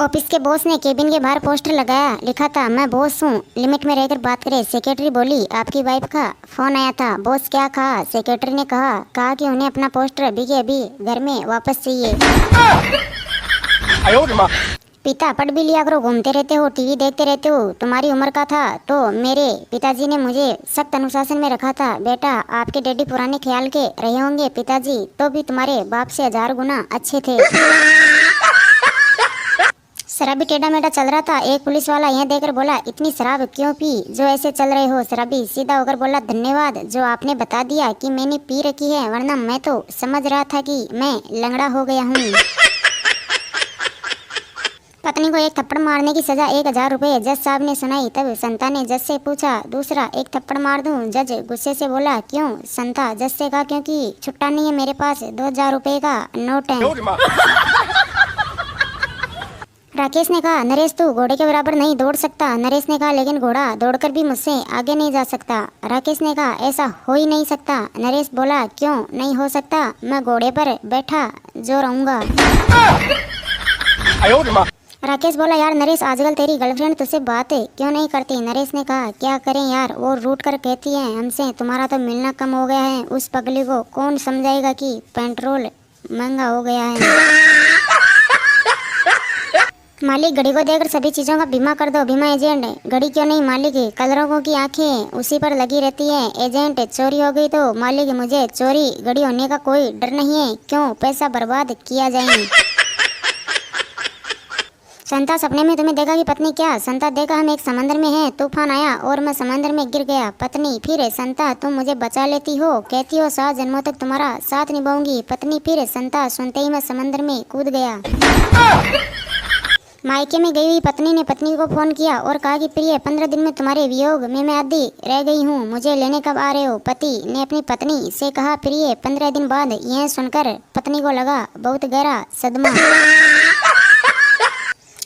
Office के boss ने cabin के बाहर पोस्टर लगाया, लिखा था मैं बॉस हूँ, लिमिट में रहकर बात करें। सेक्रेटरी बोली आपकी वाइफ का फोन आया था। बॉस क्या कहा? सेक्रेटरी ने कहा कि उन्हें अपना पोस्टर अभी के अभी घर में वापस चाहिए। पिता पढ़ भी लिया करो, घूमते रहते हो, टीवी देखते रहते हो। तुम्हारी उम्र का था तो मेरे पिताजी ने मुझे सख्त अनुशासन में रखा था। बेटा आपके डैडी पुराने ख्याल के रहे होंगे पिताजी, तो भी तुम्हारे बाप से 1000 गुना अच्छे थे। शराबी टेढ़ा मेढ़ा चल रहा था। एक पुलिस वाला यह देखकर बोला इतनी शराब क्यों पी जो ऐसे चल रहे हो? शराबी सीधा होकर बोला धन्यवाद जो आपने बता दिया कि मैंने पी रखी है, वरना मैं तो समझ रहा था कि मैं लंगड़ा हो गया हूँ। पत्नी को एक थप्पड़ मारने की सजा 1000 रुपये जज साहब ने सुनाई। तब संता ने जज से पूछा दूसरा एक थप्पड़ मार दूं? जज गुस्से से बोला क्यों? संता जज से कहा क्योंकि छुट्टा नहीं है मेरे पास, 2000 रुपये का नोट है। राकेश ने कहा नरेश तू घोड़े के बराबर नहीं दौड़ सकता। नरेश ने कहा लेकिन घोड़ा दौड़कर भी मुझसे आगे नहीं जा सकता। राकेश ने कहा ऐसा हो ही नहीं सकता। नरेश बोला क्यों नहीं हो सकता? मैं घोड़े पर बैठा जो रहूंगा। राकेश बोला यार नरेश आजकल तेरी गर्लफ्रेंड तुझसे बातें क्यों नहीं करती? नरेश ने कहा क्या करें यार, वो रूट कर कहती है हमसे तुम्हारा तो मिलना कम हो गया है। उस पगली को कौन समझाएगा कि पेट्रोल महंगा हो गया है। मालिक घड़ी को देखकर सभी चीजों का बीमा कर दो। बीमा एजेंट घड़ी क्यों नहीं मालिक, कलरों की आंखें उसी पर लगी रहती है। एजेंट चोरी हो गई तो मालिक मुझे चोरी घड़ी होने का कोई डर नहीं है, क्यों पैसा बर्बाद किया जाए। संता सपने में तुम्हें देखा कि पत्नी क्या? संता देखा हम एक समंदर में हैं, तूफान आया और मैं समंदर में गिर गया। पत्नी फिर संता तुम मुझे बचा लेती हो, कहती हो 7 जन्मों तक तुम्हारा साथ निभाऊंगी। पत्नी फिर संता सुनते ही मैं समंदर में कूद गया। मायके में गई हुई पत्नी ने पत्नी को फोन किया और कहा कि प्रिय 15 दिन में तुम्हारे वियोग में मैं आधी रह गई हूँ, मुझे लेने कब आ रहे हो? पति ने अपनी पत्नी से कहा प्रिय 15 दिन बाद। यह सुनकर पत्नी को लगा बहुत गहरा सदमा।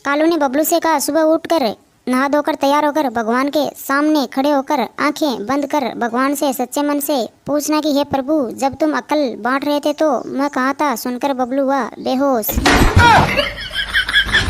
कालू ने बबलू से कहा सुबह उठकर नहा धोकर तैयार होकर भगवान के सामने खड़े होकर आंखें बंद कर भगवान से सच्चे मन से पूछना कि हे प्रभु जब तुम अकल बांट रहे थे तो मैं कहाँ था? सुनकर बबलू हुआ बेहोश।